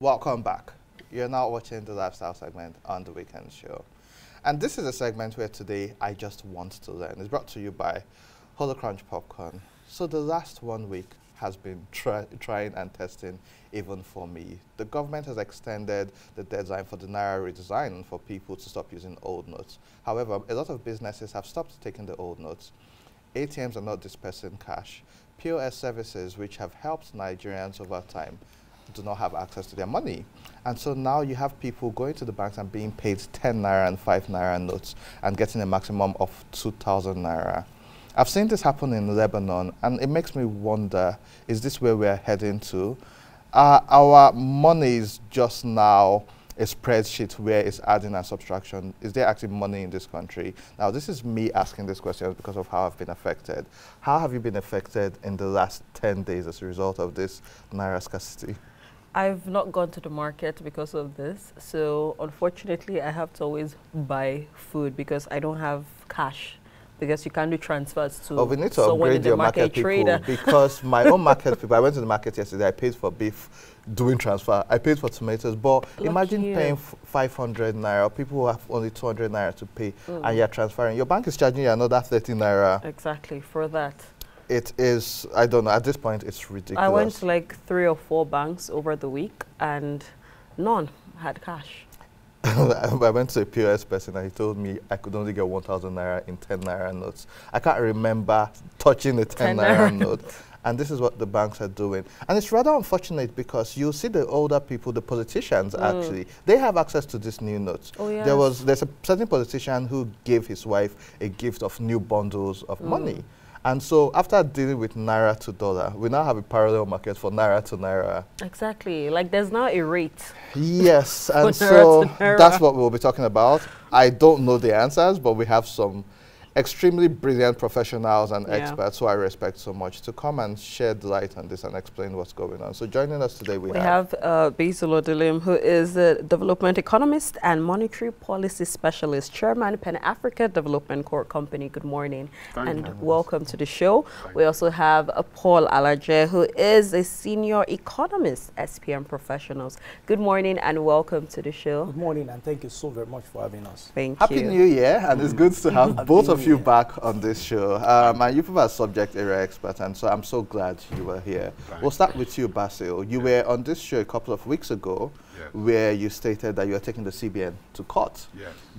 Welcome back. You're now watching the lifestyle segment on the weekend show. And this is a segment where today I just want to learn. It's brought to you by Holocrunch Popcorn. So the last 1 week has been trying and testing even for me. The government has extended the deadline for the Naira redesign for people to stop using old notes. However, a lot of businesses have stopped taking the old notes. ATMs are not dispersing cash. POS services, which have helped Nigerians over time, do not have access to their money. And so now you have people going to the banks and being paid 10 Naira and 5 Naira notes and getting a maximum of 2,000 Naira. I've seen this happen in Lebanon, and it makes me wonder, is this where we're heading to? Our money is just now a spreadsheet where it's adding and subtraction. Is there actually money in this country? Now, this is me asking this question because of how I've been affected. How have you been affected in the last 10 days as a result of this Naira scarcity? I've not gone to the market because of this. So unfortunately, I have to always buy food because I don't have cash. Because you can't do transfers to we need to upgrade your market people because my own market people, I went to the market yesterday, I paid for beef doing transfer, I paid for tomatoes, but imagine paying 500 Naira, people who have only 200 Naira to pay and you're transferring. Your bank is charging you another 30 Naira. Exactly, for that. It is, I don't know, at this point it's ridiculous. I went to like 3 or 4 banks over the week and none had cash. I went to a POS person and he told me I could only get 1,000 Naira in 10 Naira notes. I can't remember touching the 10 Naira note. And this is what the banks are doing. And it's rather unfortunate because you see the older people, the politicians actually, they have access to these new notes. Oh, yes. There's a certain politician who gave his wife a gift of new bundles of money. And so after dealing with Naira to dollar, we now have a parallel market for Naira to Naira. Exactly. Like there's now a rate. Yes. And so that's what we'll be talking about. I don't know the answers, but we have some extremely brilliant professionals and experts who I respect so much to come and shed light on this and explain what's going on. So joining us today we have Basil Odilim, who is a development economist and monetary policy specialist, chairman Pan-Africa Development Corp Company. Good morning and welcome to the show. We also have Paul Alaje, who is a senior economist, SPM Professionals. Good morning and welcome to the show. Good morning and thank you so very much for having us. Thank you. Happy New Year, and it's good to have both of you back on this show. And you've been a subject area expert, and so I'm so glad you were here. We'll start with you, Basil. You were on this show a couple of weeks ago where you stated that you are taking the CBN to court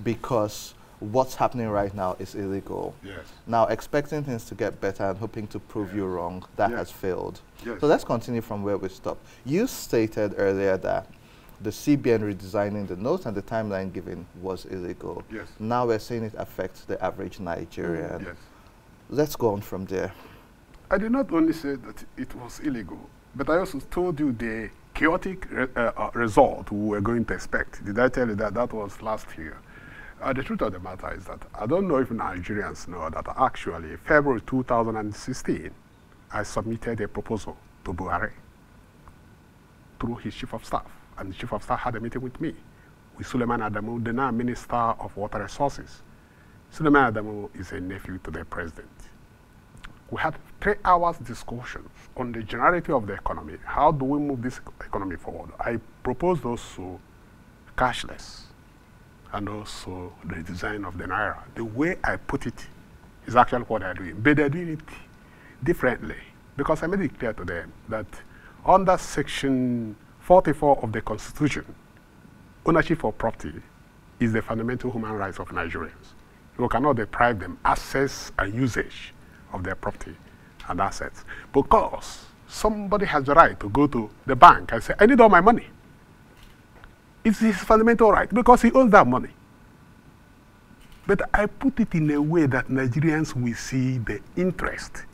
because what's happening right now is illegal. Now, expecting things to get better and hoping to prove you wrong, that has failed. So let's continue from where we stopped. You stated earlier that the CBN redesigning the notes and the timeline given was illegal. Now we're saying it affects the average Nigerian. Let's go on from there. I did not only say that it was illegal, but I also told you the chaotic result we were going to expect. Did I tell you that that was last year? The truth of the matter is that I don't know if Nigerians know that actually February 2016, I submitted a proposal to Buhari through his chief of staff. And the chief of staff had a meeting with me, with Suleiman Adamu, the now Minister of Water Resources. Suleiman Adamu is a nephew to the president. We had 3 hours discussion on the generality of the economy. How do we move this economy forward? I proposed also cashless and also the design of the Naira. The way I put it is actually what they're doing, but they're doing it differently because I made it clear to them that under Section 44 of the Constitution, ownership of property is the fundamental human rights of Nigerians. You cannot deprive them access and usage of their property and assets because somebody has the right to go to the bank and say, I need all my money. It's his fundamental right because he owns that money. But I put it in a way that Nigerians will see the interest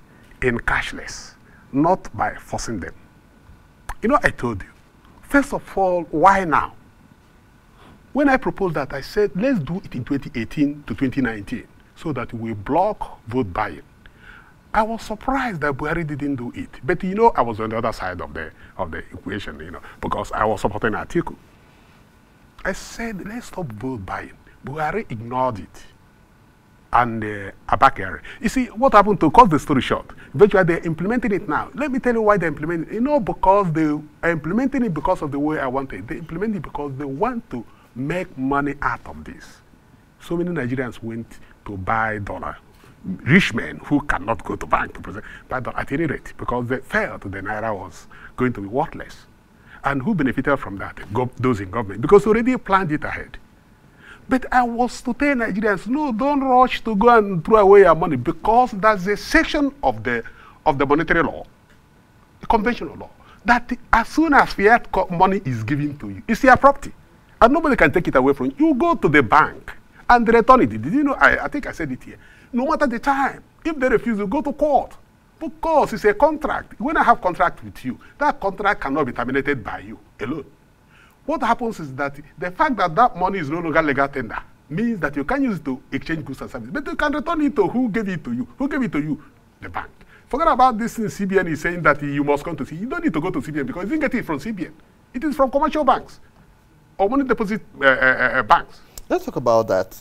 in cashless, not by forcing them. You know, I told you, first of all, why now? When I proposed that, I said, let's do it in 2018 to 2019 so that we block vote buying. I was surprised that Buhari didn't do it. But, you know, I was on the other side of the equation, you know, because I was supporting Atiku. I said, let's stop vote buying. Buhari ignored it. and Abakari. You see, what happened to cut the story short? Eventually, they're implementing it now. Let me tell you why they're implementing it. You know, because they are implementing it because of the way I want it. They implement it because they want to make money out of this. So many Nigerians went to buy dollar. Rich men who cannot go to bank to present, buy dollar at any rate because they felt the Naira was going to be worthless. And who benefited from that? Those in government, because they already planned it ahead. But I was to tell Nigerians, no, don't rush to go and throw away your money, because there's a section of the monetary law, the conventional law, that as soon as fiat money is given to you, it's your property, and nobody can take it away from you. You go to the bank and return it. Did you know? I think I said it here. No matter the time, if they refuse, you go to court, because it's a contract. When I have contract with you, that contract cannot be terminated by you alone. What happens is that the fact that that money is no longer legal tender means that you can use it to exchange goods and services, but you can return it to who gave it to you. Who gave it to you? The bank. Forget about this thing. CBN is saying that you must come to CBN. You don't need to go to CBN because you didn't get it from CBN. It is from commercial banks or money deposit banks. Let's talk about that.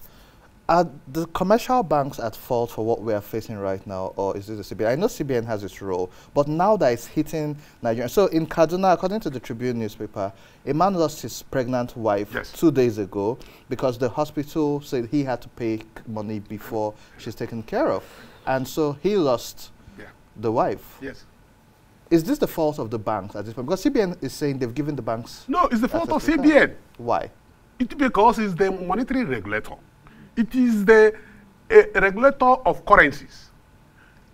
Are the commercial banks at fault for what we are facing right now, or is this the CBN? I know CBN has its role, but now that it's hitting Nigeria. So in Kaduna, according to the Tribune newspaper, a man lost his pregnant wife 2 days ago because the hospital said he had to pay money before she's taken care of. And so he lost the wife. Yes. Is this the fault of the banks at this point? Because CBN is saying they've given the banks... No, it's the fault of CBN. Why? It's because it's the monetary regulator. It is the regulator of currencies.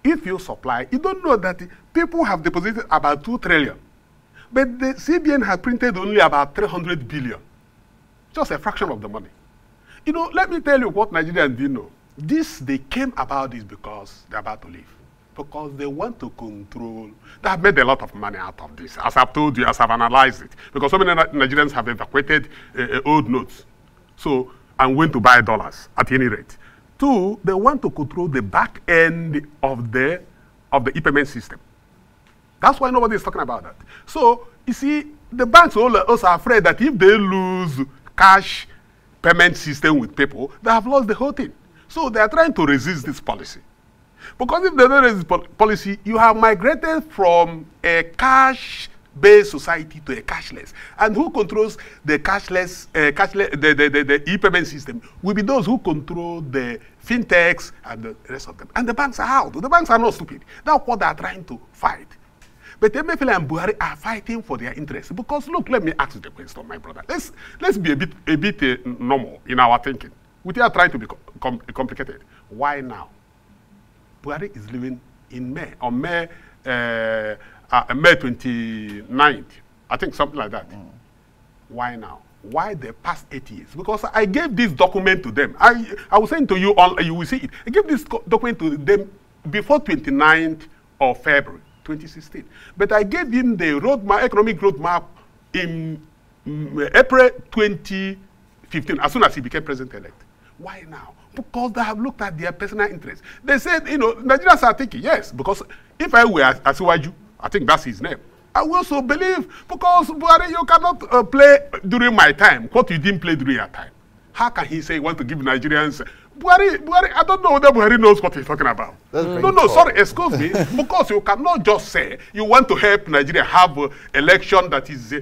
If you supply, you don't know that people have deposited about 2 trillion, but the CBN has printed only about 300 billion. Just a fraction of the money. You know, let me tell you what Nigerians didn't know. They came about this because they're about to leave. Because they want to control. They have made a lot of money out of this, as I've told you, as I've analyzed it. Because so many Nigerians have evacuated old notes. So, and went to buy dollars at any rate. 2, they want to control the back end of the e-payment system. That's why nobody is talking about that. So, you see, the banks also are afraid that if they lose cash payment system with people, they have lost the whole thing. So, they are trying to resist this policy. Because if they don't resist policy, you have migrated from a cash-based society to a cashless. And who controls the cashless, the e-payment system will be those who control the fintechs and the rest of them. And the banks are out. The banks are not stupid. That's what they are trying to fight. But Emefiele and Buhari are fighting for their interests. Because look, let me ask you the question, my brother. Let's be a bit normal in our thinking, without trying to be complicated. Why now? Buhari is leaving in May, on May 29th, I think something like that. Why now? Why the past 8 years? Because I gave this document to them. I was saying to you, you will see it. I gave this document to them before 29th of February 2016. But I gave him the roadmap, economic roadmap in April 2015, as soon as he became president-elect. Why now? Because they have looked at their personal interests. They said, you know, Nigerians are thinking, yes, because if I were Asiwaju, I think that's his name, I will also believe, because Buhari, you cannot play during my time what you didn't play during your time. How can he say he wants to give Nigerians... Buhari, I don't know whether Buhari knows what he's talking about. No, sorry, excuse me, because you cannot just say you want to help Nigeria have an election that is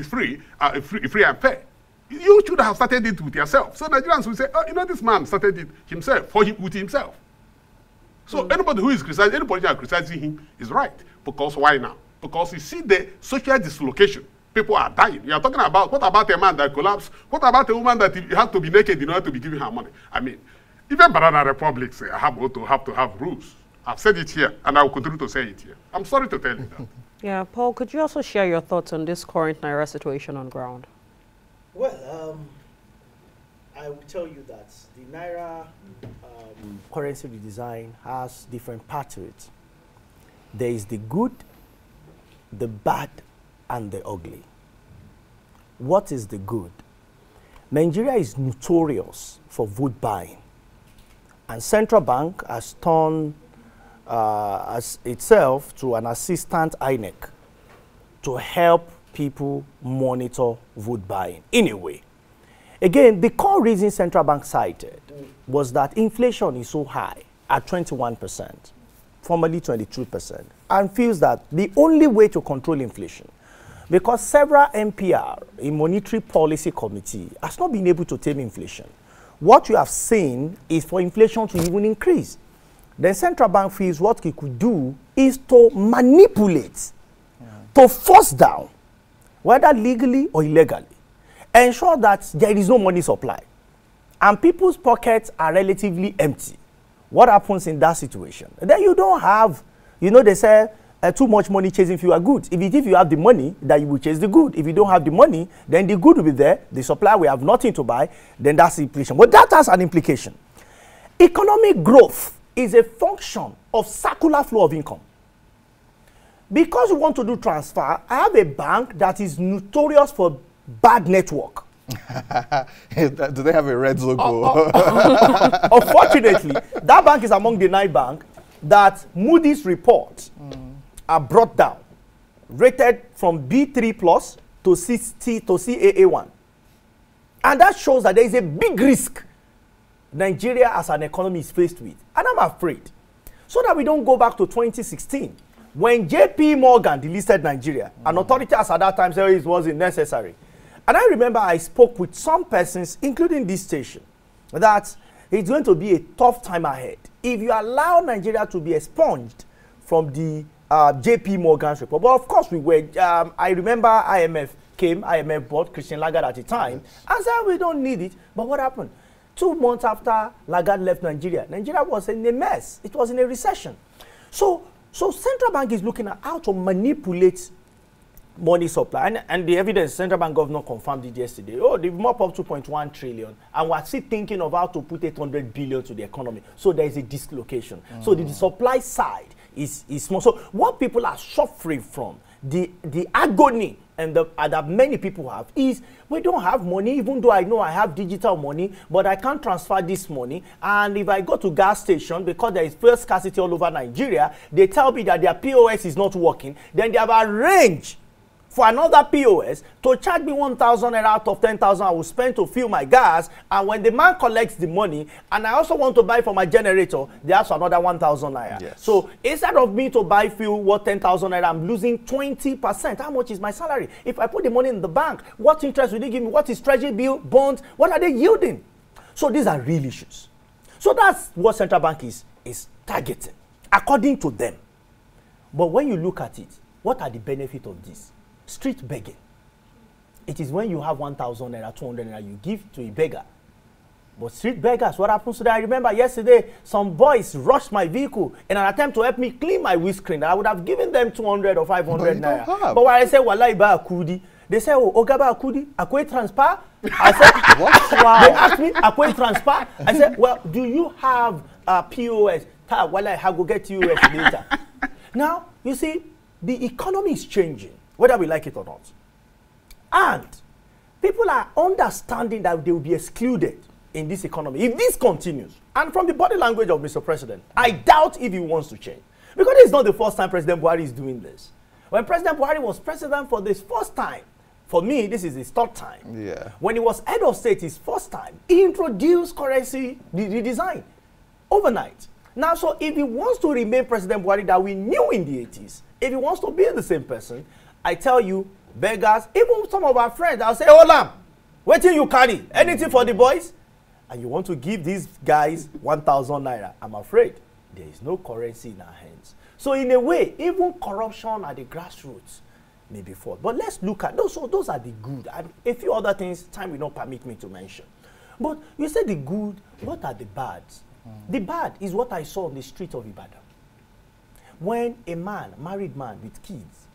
free and fair. You should have started it with yourself. So Nigerians will say, oh, you know, this man started it himself, with himself. So anybody who is criticizing, any politician criticizing him is right. Because why now? Because you see the social dislocation. People are dying. You are talking about, what about a man that collapsed? What about a woman that had to be naked in order to be giving her money? I mean, even banana republics have to have rules. I've said it here, and I will continue to say it here. I'm sorry to tell you that. Yeah, Paul, could you also share your thoughts on this current Naira situation on ground? Well, I will tell you that the Naira currency redesign has different parts to it. There is the good, the bad, and the ugly. What is the good? Nigeria is notorious for vote buying, and central bank has turned as itself to an assistant INEC to help people monitor vote buying in a way. Again, the core reason central bank cited was that inflation is so high at 21%, formerly 22%, and feels that the only way to control inflation, because several MPR, a monetary policy committee, has not been able to tame inflation. What you have seen is for inflation to even increase. The central bank feels what it could do is to manipulate, to force down, whether legally or illegally, ensure that there is no money supply. And people's pockets are relatively empty. What happens in that situation? Then you don't have, you know, they say too much money chasing fewer goods. If you have the money, that you will chase the good. If you don't have the money, then the good will be there. The supply will have nothing to buy. Then that's the implication. But that has an implication. Economic growth is a function of circular flow of income. Because you want to do transfer, I have a bank that is notorious for bad network. Do they have a red logo? Unfortunately, that bank is among the 9 banks that Moody's reports are brought down, rated from B3 plus to CC to CAA1. And that shows that there is a big risk Nigeria as an economy is faced with. And I'm afraid, so that we don't go back to 2016, when JP Morgan delisted Nigeria, and authorities at that time said it wasn't necessary. And I remember I spoke with some persons, including this station, that it's going to be a tough time ahead if you allow Nigeria to be expunged from the JP Morgan's report. But of course we were, I remember IMF bought Christian Lagarde at the time, and said we don't need it. But what happened? 2 months after Lagarde left Nigeria, Nigeria was in a mess. It was in a recession. So central bank is looking at how to manipulate money supply, and the evidence, central bank governor confirmed it yesterday. Oh, they've mopped up 2.1 trillion, and we're still thinking of how to put 800 billion to the economy. So there is a dislocation. So the supply side is small. So what people are suffering from, the agony and that many people have, is we don't have money. Even though I know I have digital money, but I can't transfer this money. And if I go to gas station, because there is fuel scarcity all over Nigeria, they tell me that their POS is not working. Then they have arranged for another POS to charge me 1,000 naira out of 10,000 I will spend to fill my gas. And when the man collects the money, and I also want to buy for my generator, they ask for another 1,000 naira. Yes. So instead of me to buy fuel worth 10,000 naira, I'm losing 20%. How much is my salary? If I put the money in the bank, what interest will they give me? What is treasury bill, bonds? What are they yielding? So these are real issues. So that's what central bank is targeting, according to them. But when you look at it, what are the benefits of this? Street begging. It is when you have 1,000 naira, 200 naira, you give to a beggar. But street beggars, what happens to that? I remember yesterday, some boys rushed my vehicle in an attempt to help me clean my windscreen. I would have given them 200 or 500 naira. But when I said, "Wallahi ba akudi," they say, "Oh, Ogaba akudi, akwe transfer?" I said, "What?" Wow. They asked me, "Akwe transfer?" I said, "Well, do you have POS?" Wallahi, I go get POS later. Now, you see, the economy is changing, whether we like it or not. And people are understanding that they will be excluded in this economy if this continues. And from the body language of Mr. President, I doubt if he wants to change. Because it's not the first time President Buhari is doing this. When President Buhari was president for this first time, for me, this is his third time. Yeah. When he was head of state his first time, he introduced currency redesign overnight. Now, so if he wants to remain President Buhari that we knew in the 80s, if he wants to be the same person, I tell you, beggars, even some of our friends, I'll say, "Hold on, what till you carry? Anything for the boys?" And you want to give these guys 1,000 naira. I'm afraid there is no currency in our hands. So in a way, even corruption at the grassroots may be fought. But let's look at those. So those are the good. And a few other things time will not permit me to mention. But you said the good, what are the bads? The bad is what I saw on the street of Ibadan. When a man, married man with kids,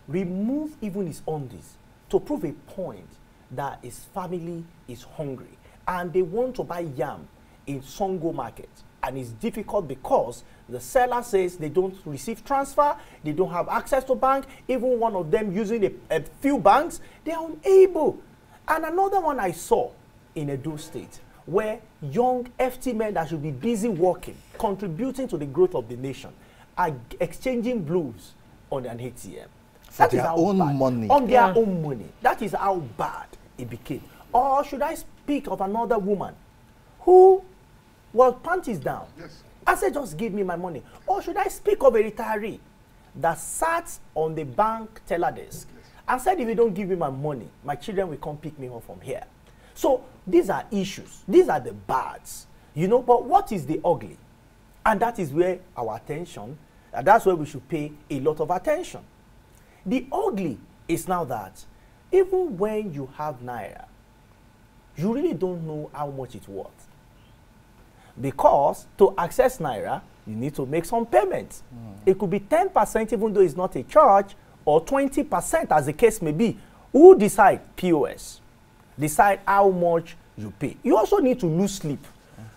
remove even his undies to prove a point that his family is hungry and they want to buy yam in Songo market, and it's difficult because the seller says they don't receive transfer, they don't have access to bank, even one of them using a few banks, they are unable. And another one I saw in Edo State, where young FT men that should be busy working, contributing to the growth of the nation, are exchanging blues on an ATM. That is how bad. Money. On their own money. That is how bad it became. Or should I speak of another woman who was panties down? Yes. I said, just give me my money. Or should I speak of a retiree that sat on the bank teller desk and said, if you don't give me my money, my children will come pick me up from here. So these are issues. These are the bads, you know, but what is the ugly? And that is where our attention, and that's where we should pay a lot of attention. The ugly is now that even when you have Naira, you really don't know how much it's worth. Because to access Naira, you need to make some payments. It could be 10% even though it's not a charge, or 20% as the case may be. Who decide? POS. Decide how much you pay. You also need to lose sleep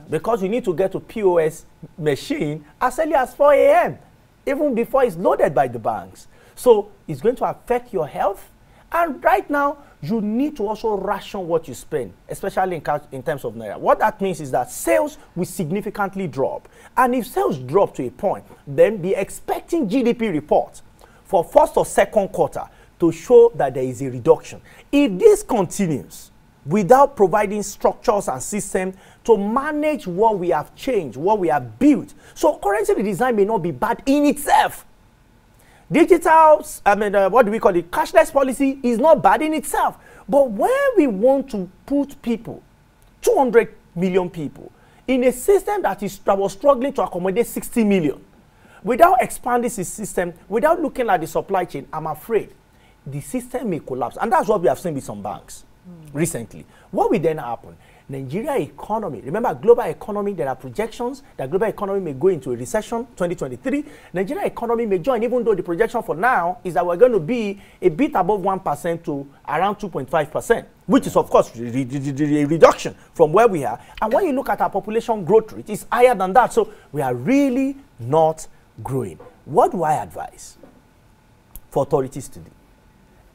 because you need to get to POS machine as early as 4 a.m. even before it's loaded by the banks. So it's going to affect your health. And right now, you need to also ration what you spend, especially in terms of Naira. What that means is that sales will significantly drop. And if sales drop to a point, then be expecting GDP reports for first or second quarter to show that there is a reduction. If this continues without providing structures and systems to manage what we have changed, what we have built, so currency redesign may not be bad in itself. Digital, what do we call it? Cashless policy is not bad in itself. But when we want to put people, 200 million people, in a system that was struggling to accommodate 60 million, without expanding the system, without looking at the supply chain, I'm afraid the system may collapse. And that's what we have seen with some banks recently. What will then happen? Nigeria economy, remember global economy, there are projections that global economy may go into a recession 2023. Nigeria economy may join, even though the projection for now is that we're going to be a bit above 1% to around 2.5%, which is of course a reduction from where we are. And when you look at our population growth rate, it's higher than that. So we are really not growing. What do I advise for authorities to do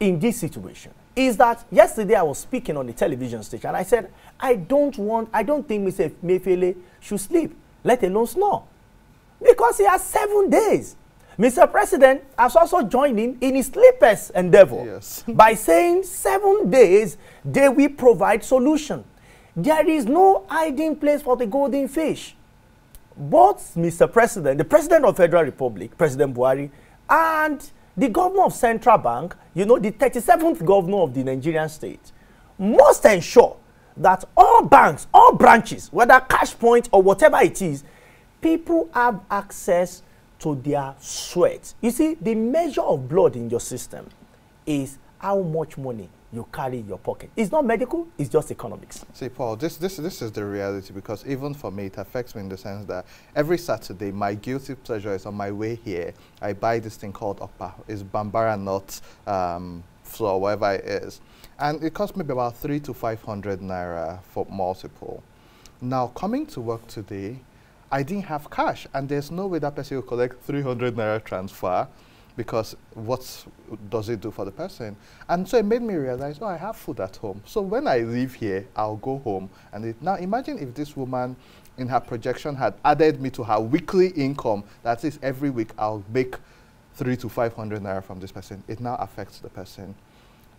in this situation? Is that yesterday I was speaking on the television station and I said, I don't think Mr. Mefele should sleep, let alone snore. Because he has 7 days. Mr. President has also joined him in his sleepless endeavor by saying 7 days they will provide solution. There is no hiding place for the golden fish. Both Mr. President, the President of Federal Republic, President Buhari, and the governor of Central Bank, you know, the 37th governor of the Nigerian state, must ensure that all banks, all branches, whether cash point or whatever it is, people have access to their sweat. You see, the measure of blood in your system is how much money you carry in your pocket. It's not medical, it's just economics. See, Paul, this is the reality, because even for me, it affects me in the sense that every Saturday, my guilty pleasure is on my way here. I buy this thing called Okpa. It's Bambara nut flour, whatever it is. And it costs me about 300 to 500 naira for multiple. Now, coming to work today, I didn't have cash, and there's no way that person will collect 300 naira transfer, because what does it do for the person? And so it made me realize, oh, I have food at home. So when I leave here, I'll go home. And now imagine if this woman in her projection had added me to her weekly income, that is every week I'll make 300 to 500 naira from this person. It now affects the person.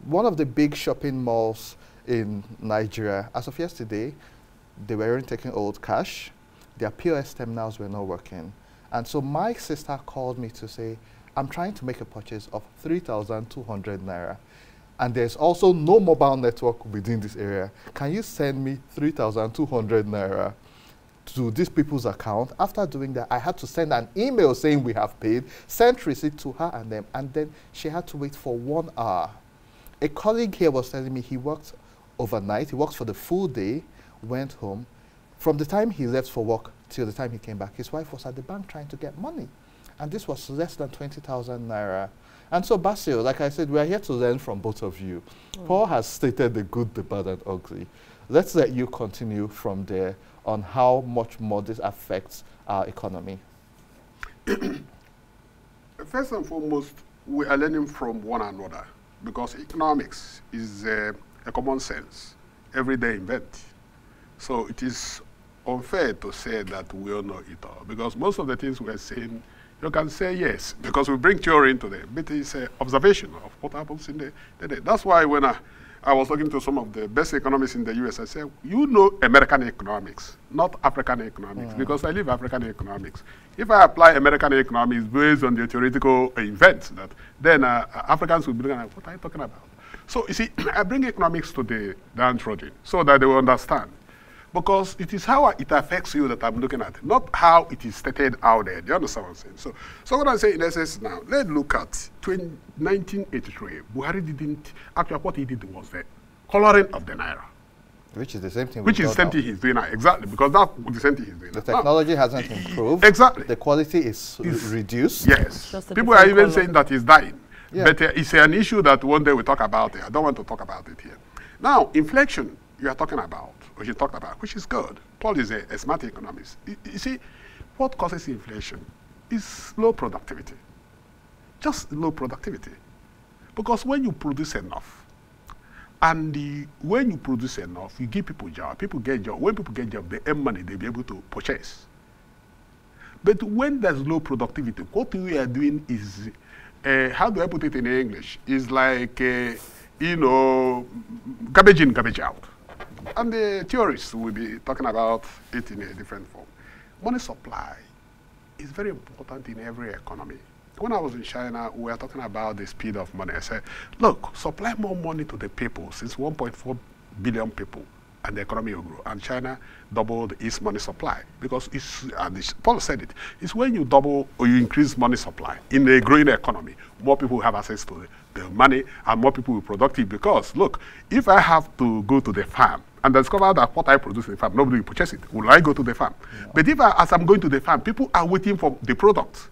One of the big shopping malls in Nigeria, as of yesterday, they weren't taking old cash. Their POS terminals were not working. And so my sister called me to say, I'm trying to make a purchase of 3,200 naira. And there's also no mobile network within this area. Can you send me 3,200 naira to these people's account? After doing that, I had to send an email saying we have paid, sent receipt to her and them, and then she had to wait for 1 hour. A colleague here was telling me he worked overnight, he worked for the full day, went home. From the time he left for work till the time he came back, his wife was at the bank trying to get money. And this was less than 20,000 naira. And so, Basil, like I said, we are here to learn from both of you. Paul has stated the good, the bad, and ugly. Let's let you continue from there on how much more this affects our economy. First and foremost, we are learning from one another, because economics is a common sense, everyday event. So it is unfair to say that we all know it all, because most of the things we're saying, you can say yes, because we bring theory into them, but it's an observation of what happens in the day. That's why when I was talking to some of the best economists in the US. I said, you know American economics, not African economics, because I live African economics. If I apply American economics based on the theoretical events, then Africans will be looking at, what are you talking about? So you see, I bring economics to the downtrodden so that they will understand. Because it is how it affects you that I'm looking at, not how it is stated out there. Do you understand what I'm saying? So what I'm saying in essence now, let's look at 1983. Buhari didn't, actually what he did was the coloring of the Naira. Which is the same thing. Which is the same thing he's doing now, exactly, because that's the same thing he's doing now. The technology hasn't improved. Exactly. The quality is reduced. Yes. People are even saying that he's dying. Yeah. But it's an issue that one day we'll talk about it. I don't want to talk about it here. Now, inflation you are talking about, or you talked about, which is good. Paul is a smart economist. You see, what causes inflation is low productivity. Just low productivity. Because when you produce enough, and when you produce enough, you give people jobs. People get jobs. When people get jobs, they earn money, they'll be able to purchase. But when there's low productivity, what we are doing is, how do I put it in English? It's like, you know, garbage in, garbage out. And the theorists will be talking about it in a different form. Money supply is very important in every economy. When I was in China, we were talking about the speed of money. I said, look, supply more money to the people, since 1.4 billion people, and the economy will grow. And China doubled its money supply. Because it's, and Paul said it, it's when you double or you increase money supply in a growing economy, more people have access to the money and more people will be productive. Because, look, if I have to go to the farm and discover that what I produce in the farm, nobody will purchase it, will I go to the farm? Yeah. But if as I'm going to the farm, people are waiting for the product,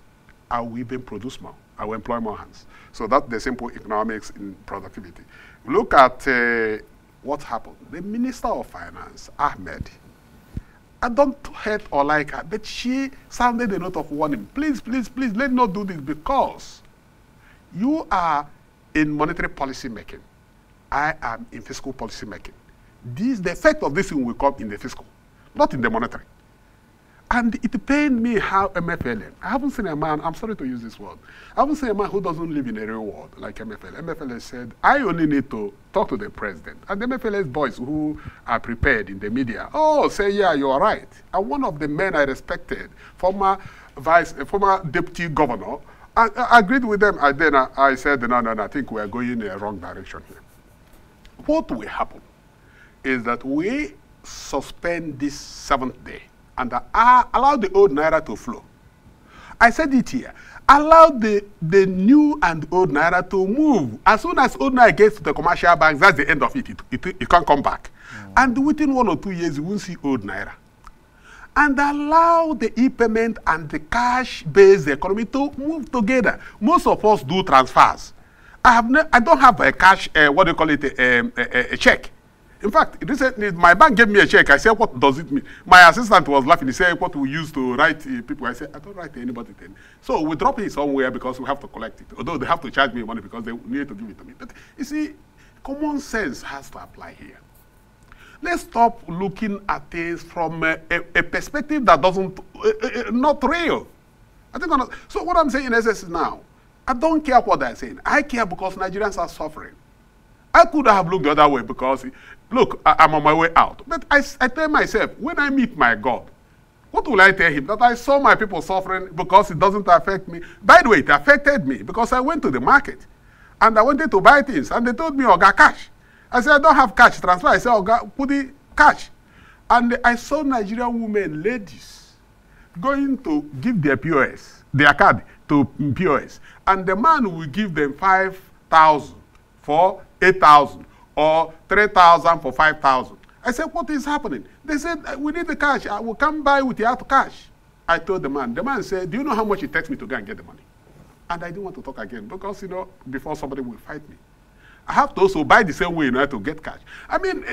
I will even produce more. I will employ more hands. So that's the simple economics in productivity. Look at what happened. The Minister of Finance, Ahmed, I don't hate or like her, but she sounded a note of warning. Please, please, please, let's not do this, because you are in monetary policy making. I am in fiscal policy making. The effect of this thing will come in the fiscal, not in the monetary. And it pained me how MFLA, I haven't seen a man, I'm sorry to use this word, I haven't seen a man who doesn't live in a real world like MFLA. MFLA said, I only need to talk to the president. And the MFLA's boys who are prepared in the media, oh, say, yeah, you are right. And one of the men I respected, former deputy governor, I agreed with them. Then I said, no, I think we are going in a wrong direction here. What will happen is that we suspend this 7th day and allow the old Naira to flow. I said it here. Allow the new and old Naira to move. As soon as old Naira gets to the commercial banks, that's the end of it. It can't come back. And within 1 or 2 years, you won't see old Naira. And allow the e-payment and the cash-based economy to move together. Most of us do transfers. I don't have a cash, what do you call it, a check. In fact, recently, my bank gave me a check. I said, what does it mean? My assistant was laughing. He said, what we use to write people. I said, I don't write to anybody then. So we drop it somewhere because we have to collect it. Although they have to charge me money because they need to give it to me. But you see, common sense has to apply here. Let's stop looking at things from a perspective that doesn't, not real. I think so what I'm saying in essence now, I don't care what they're saying. I care because Nigerians are suffering. I could have looked the other way because, look, I'm on my way out. But I tell myself, when I meet my God, what will I tell him? That I saw my people suffering because it doesn't affect me. By the way, it affected me because I went to the market and I wanted to buy things and they told me, Oga, cash. I said, I don't have cash, transfer. I said, Oga, put the cash. And I saw Nigerian women, ladies, going to give their POS, their card to POS. And the man will give them 5,000 for 8,000 or 3,000 for 5,000. I said, what is happening? They said, we need the cash. I will come by with your cash. I told the man. The man said, do you know how much it takes me to go and get the money? And I didn't want to talk again because, you know, before somebody will fight me. I have to also buy the same way in order to get cash. I mean,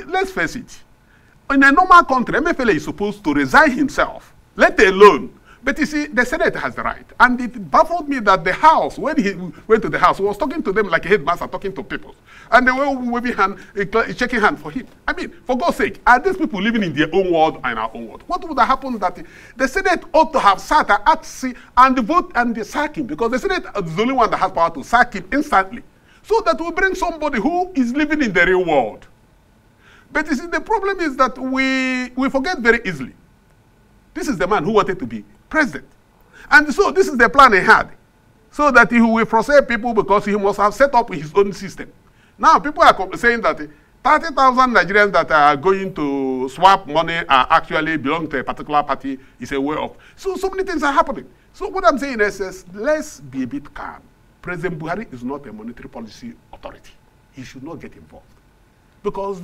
let's face it. In a normal country, MFLA is supposed to resign himself, let alone. But you see, the Senate has the right. And it baffled me that the House, when he went to the House, he was talking to them like a headmaster talking to people. And they were waving hand, shaking hand for him. I mean, for God's sake, are these people living in their own world and our own world? What would have happened that the Senate ought to have sat and vote and sack him? Because the Senate is the only one that has power to sack him instantly. so that we bring somebody who is living in the real world. But you see, the problem is that we forget very easily. This is the man who wanted to be president. And so this is the plan he had, so that he will frustrate people because he must have set up his own system. Now people are saying that 30,000 Nigerians that are going to swap money are actually belong to a particular party is a way of. So many things are happening. So what I'm saying is, let's be a bit calm. President Buhari is not a monetary policy authority. He should not get involved. Because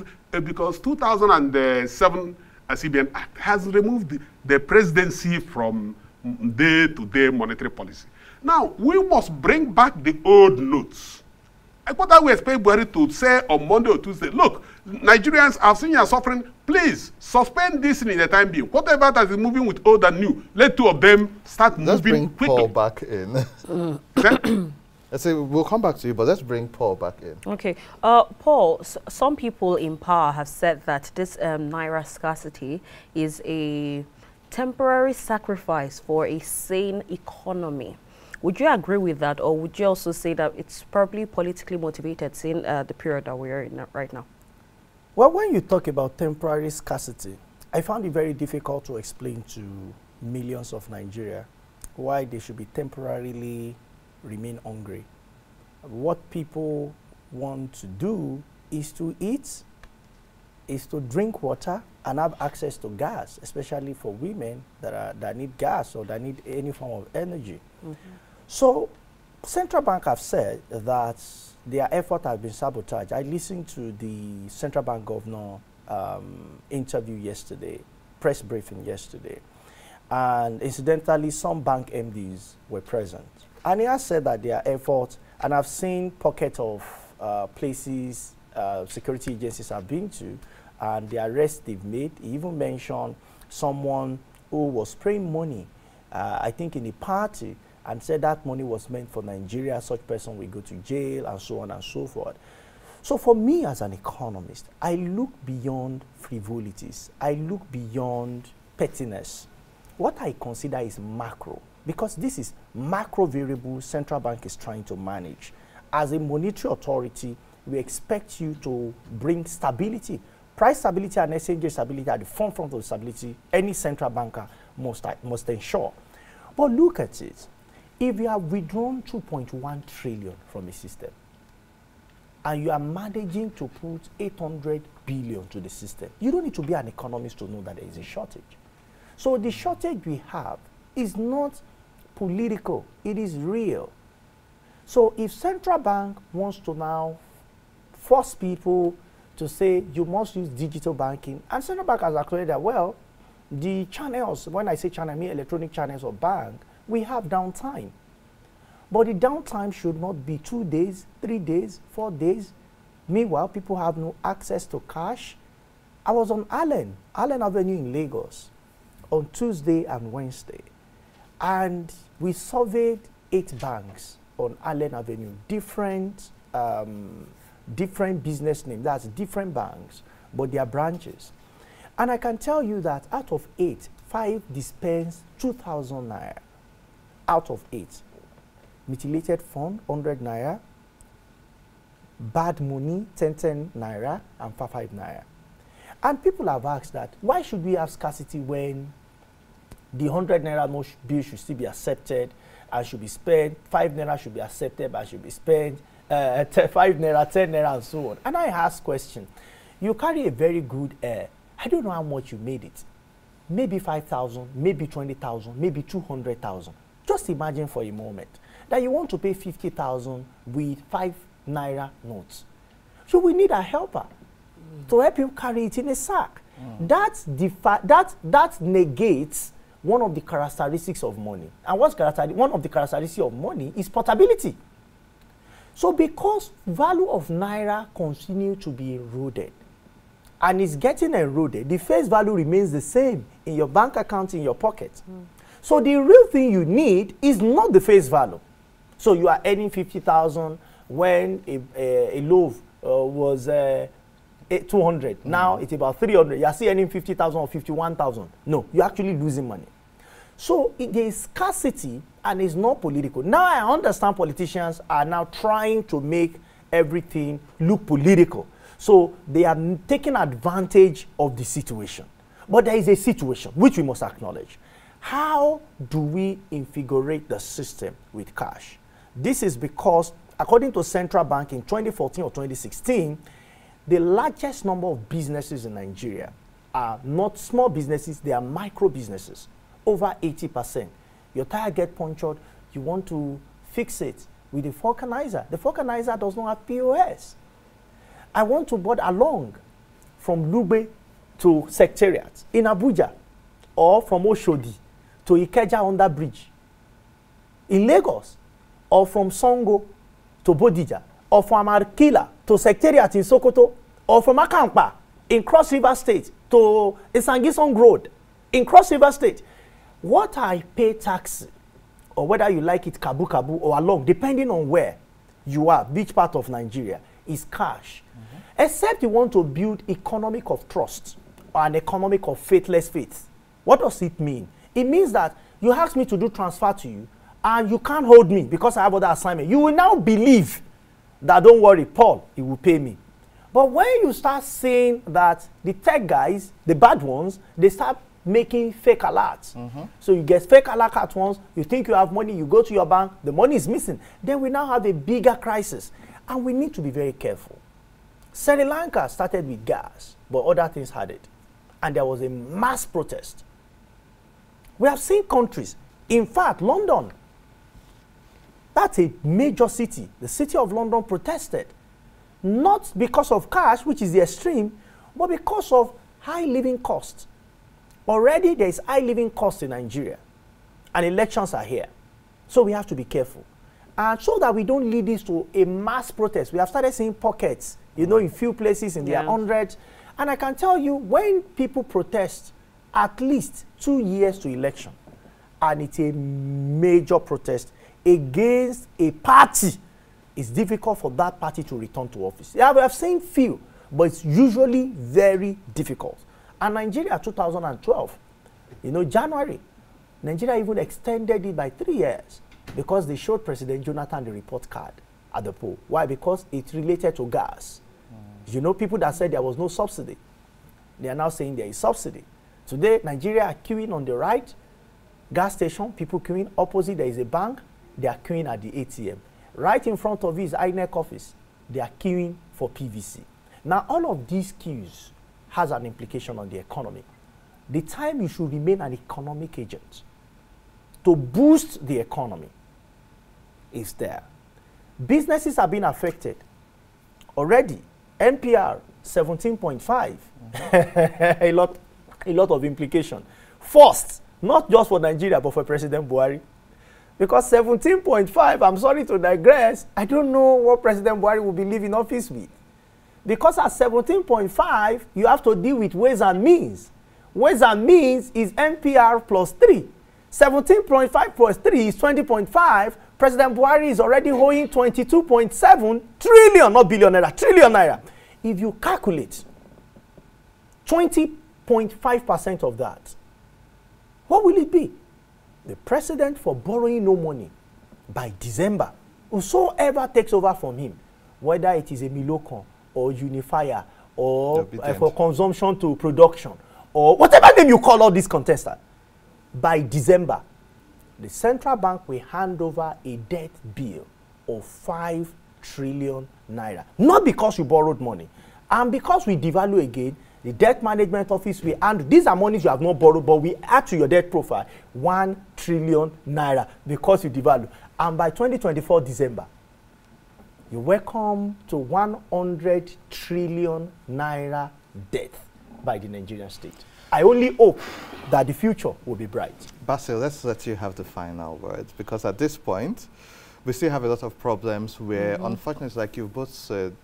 2007 CBN Act has removed the presidency from day-to-day monetary policy. Now, we must bring back the old notes. What I will expect Buhari to say on Monday or Tuesday, look, Nigerians, I've seen you are suffering, please suspend this in the time being. Whatever that is moving with old and new, let two of them start moving quickly. Paul back in. I say we'll come back to you, but let's bring Paul back in. Okay. Paul, some people in power have said that this Naira scarcity is a temporary sacrifice for a sane economy. Would you agree with that, or would you also say that it's probably politically motivated, seeing the period that we are in right now? Well, when you talk about temporary scarcity, I found it very difficult to explain to millions of Nigeria why they should be temporarily remain hungry. What people want to do is to eat, is to drink water, and have access to gas, especially for women that need gas or that need any form of energy. Mm-hmm. So, central bank have said that their effort has been sabotaged. I listened to the central bank governor interview yesterday, press briefing yesterday, and incidentally, some bank MDs were present. And he has said that their efforts, and I've seen pockets of places security agencies have been to, and the arrests they've made. He even mentioned someone who was spraying money, I think in a party, and said that money was meant for Nigeria, such person will go to jail, and so on and so forth. So for me as an economist, I look beyond frivolities. I look beyond pettiness. What I consider is macro, because this is macro variable central bank is trying to manage. As a monetary authority, we expect you to bring stability. Price stability and exchange stability are the forefront of stability any central banker must ensure. But look at it. If you have withdrawn 2.1 trillion from a system, and you are managing to put 800 billion to the system, you don't need to be an economist to know that there is a shortage. So the shortage we have is not political, it is real. So if central bank wants to now force people to say you must use digital banking, and central bank has acknowledged that, well, the channels, when I say channel, I mean electronic channels of bank, we have downtime. But the downtime should not be 2 days, 3 days, 4 days. Meanwhile, people have no access to cash. I was on Allen Avenue in Lagos on Tuesday and Wednesday, and we surveyed 8 banks on Allen Avenue, different business names, that's different banks, but their branches. And I can tell you that out of 8, 5 dispense 2,000 naira. Out of 8. Mutilated fund, 100 naira. Bad money, 10 naira, and 5 naira. And people have asked that, why should we have scarcity when the 100 naira bill should still be accepted and should be spent, 5 naira should be accepted and should be spent, 5 naira, 10 naira, and so on. And I ask question, you carry a very good air. I don't know how much you made it. Maybe 5,000, maybe 20,000, maybe 200,000. Just imagine for a moment that you want to pay 50,000 with 5 naira notes. So we need a helper to help you carry it in a sack. That negates one of the characteristics of money. And one of the characteristics of money is portability. So because value of naira continue to be eroded, and it's getting eroded, the face value remains the same in your bank account, in your pocket. So the real thing you need is not the face value. So you are earning 50,000 when a loaf was 200. Now it's about 300. You are still earning 50,000 or 51,000. No, you're actually losing money. So there is scarcity, and it's not political. Now I understand politicians are now trying to make everything look political. So they are taking advantage of the situation. But there is a situation which we must acknowledge. How do we invigorate the system with cash? This is because, according to Central Bank in 2014 or 2016, the largest number of businesses in Nigeria are not small businesses, they are micro businesses, over 80%. Your tire get punctured, you want to fix it with a vulcanizer. The vulcanizer does not have POS. I want to board along from Lugbe to Secretariat in Abuja, or from Oshodi to Ikeja under bridge in Lagos, or from Songo to Bodija, or from Arkila to Secretariat in Sokoto, or from Akampa in Cross River State to Isangisong Road in Cross River State. What I pay tax, or whether you like it Kabu Kabu or along, depending on where you are, which part of Nigeria, is cash. Except you want to build economic of trust or an economic of faithless faith. What does it mean? It means that you ask me to do transfer to you and you can't hold me because I have other assignment. You will now believe that, don't worry, Paul, he will pay me. But when you start saying that the tech guys, the bad ones, they start making fake alerts. So you get fake alert at once, you think you have money, you go to your bank, the money is missing. Then we now have a bigger crisis. And we need to be very careful. Sri Lanka started with gas, but other things had it. And there was a mass protest. We have seen countries, in fact, London, that's a major city. The city of London protested. Not because of cash, which is the extreme, but because of high living costs. Already there is high living costs in Nigeria, and elections are here. So we have to be careful. And so that we don't lead this to a mass protest. We have started seeing pockets, you know, in few places in their hundreds. And I can tell you, when people protest at least 2 years to election, and it's a major protest against a party, it's difficult for that party to return to office. Yeah, we have seen few, but it's usually very difficult. And Nigeria 2012, you know, January, Nigeria even extended it by 3 years because they showed President Jonathan the report card at the poll. Why? Because it's related to gas. You know, people that said there was no subsidy, they are now saying there is subsidy. Today, Nigeria are queuing on the right, gas station, people queuing. Opposite, there is a bank, they are queuing at the ATM. Right in front of his INEC office, they are queuing for PVC. Now, all of these queues has an implication on the economy. The time you should remain an economic agent to boost the economy is there. Businesses have been affected already. NPR 17.5, a lot of implication. First, not just for Nigeria, but for President Buhari. Because 17.5, I'm sorry to digress, I don't know what President Buhari will be leaving office with. Because at 17.5, you have to deal with ways and means. Ways and means is NPR plus 3. 17.5 plus 3 is 20.5. President Buhari is already owing 22.7 trillion, not billion naira, trillion naira. If you calculate 20.5% of that, what will it be? The president, for borrowing no money by December, whosoever takes over from him, whether it is a Milocon or Unifier or for consumption to production or whatever name you call all these contestants, by December, the central bank will hand over a debt bill of 5 trillion naira. Not because you borrowed money, and because we devalue again, the debt management office will, and these are monies you have not borrowed, but we add to your debt profile 1 trillion naira because you devalue. And by 2024 December, you're welcome to 100 trillion naira debt by the Nigerian state. I only hope that the future will be bright. Basil, let's let you have the final words, because at this point, we still have a lot of problems where, unfortunately, like you both said,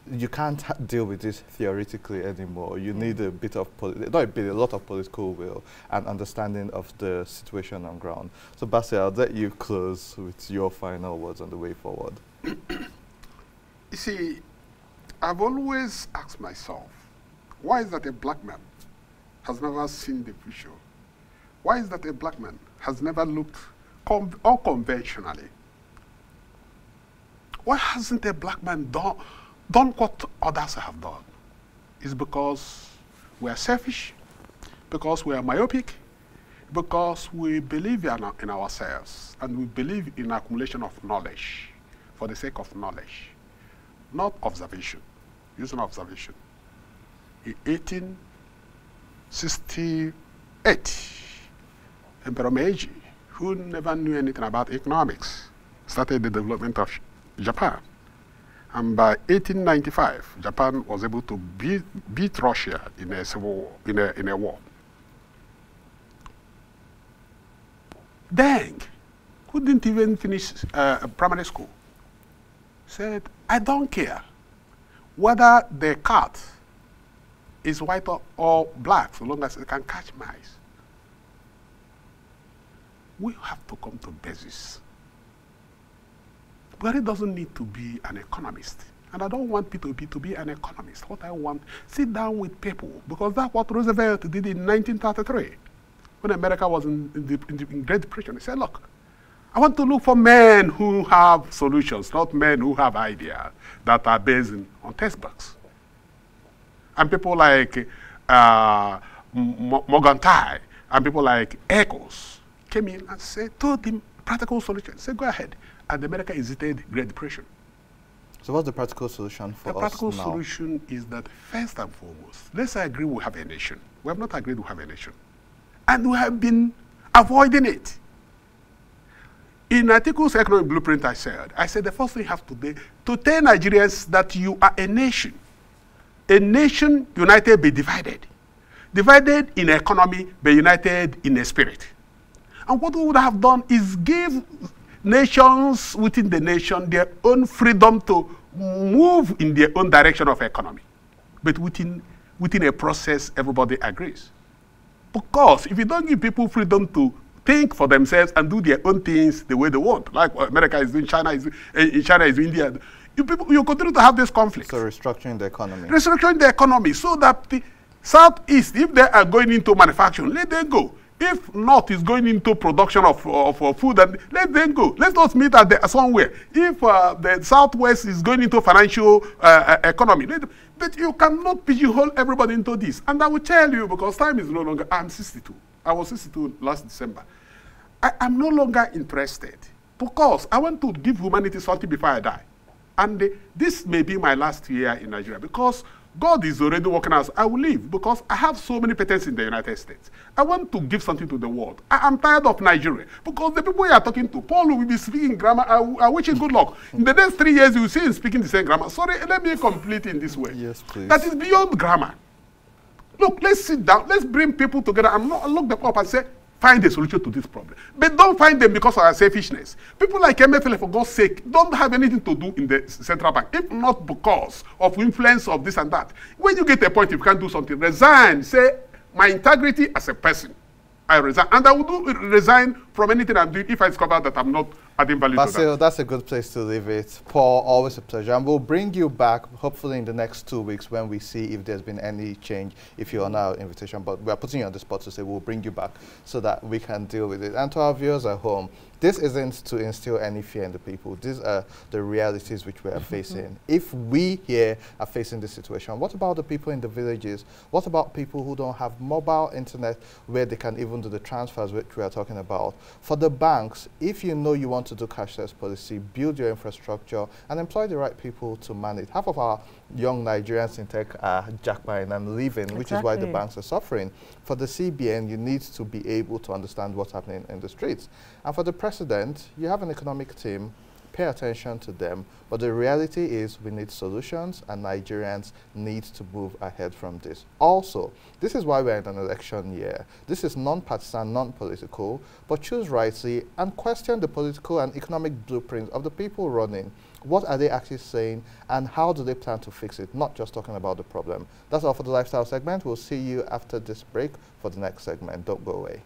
you can't deal with this theoretically anymore. You need a bit of, not a bit, a lot of political will and understanding of the situation on ground. So Basil, I'll let you close with your final words on the way forward. You see, I've always asked myself, why is that a black man has never seen the future? Why is that a black man has never looked unconventionally? Why hasn't a black man done what others have done? It's because we are selfish, because we are myopic, because we believe in ourselves, and we believe in accumulation of knowledge for the sake of knowledge, not observation, using observation. In 1868, Emperor Meiji, who never knew anything about economics, started the development of Japan. And by 1895, Japan was able to beat Russia in a civil in a war. Deng, who didn't even finish primary school, said, I don't care whether the cat is white or black, so long as it can catch mice. We have to come to basis. Buhari doesn't need to be an economist. And I don't want P2P to be an economist. What I want, sit down with people, because that's what Roosevelt did in 1933. When America was in Great Depression, he said, look, I want to look for men who have solutions, not men who have ideas that are based on textbooks. And people like Morgan Tai and people like Eccles came in and told him practical solutions. Said, go ahead. And America exited Great Depression. So what's the practical solution for us now? The practical solution is that first and foremost, let's agree we have a nation. We have not agreed we have a nation. And we have been avoiding it. In Article's Economic Blueprint, I said the first thing you have to do to tell Nigerians that you are a nation. A nation united be divided. Divided in economy, be united in a spirit. And what we would have done is give nations within the nation their own freedom to move in their own direction of economy. But within a process, everybody agrees. Because if you don't give people freedom to think for themselves and do their own things the way they want, like what America is doing, China is India, you continue to have this conflict. So restructuring the economy. Restructuring the economy so that the Southeast, if they are going into manufacturing, let them go. If North is going into production of food, and let them go. Let's not meet at somewhere. If the Southwest is going into financial economy, but you cannot pigeonhole everybody into this. And I will tell you, because time is no longer, I'm 62. I was 62 last December. I'm no longer interested because I want to give humanity something before I die. And this may be my last year in Nigeria because God is already working out. I will leave because I have so many patents in the United States. I want to give something to the world. I'm tired of Nigeria because the people you are talking to, Paul will be speaking grammar. I wish him good luck. In the next 3 years, you will see him speaking the same grammar. Sorry, let me complete in this way. Yes, please. That is beyond grammar. Look, let's sit down. Let's bring people together and look them up and say, find a solution to this problem. But don't find them because of our selfishness. People like MFL, for God's sake, don't have anything to do in the central bank, if not because of influence of this and that. When you get a point, if you can't do something, resign. Say, my integrity as a person, I resign. And I will resign from anything I'm doing if I discover that I'm not adding value to that. That's a good place to leave it. Paul, always a pleasure. And we'll bring you back, hopefully in the next 2 weeks when we see if there's been any change, if you're on our invitation. But we are putting you on the spot to say we'll bring you back so that we can deal with it. And to our viewers at home, this isn't to instill any fear in the people. These are the realities which we are facing. If we here are facing this situation, what about the people in the villages? What about people who don't have mobile internet where they can even do the transfers which we are talking about? For the banks, if you know you want to do cashless policy, build your infrastructure and employ the right people to manage. Half of our young Nigerians in tech are jackpine and leaving, which is why the banks are suffering. For the CBN, you need to be able to understand what's happening in the streets. And for the president, you have an economic team, pay attention to them, but the reality is we need solutions and Nigerians need to move ahead from this. Also, this is why we're in an election year. This is non-partisan, non-political, but choose rightly and question the political and economic blueprint of the people running. What are they actually saying and how do they plan to fix it, not just talking about the problem. That's all for the lifestyle segment. We'll see you after this break for the next segment. Don't go away.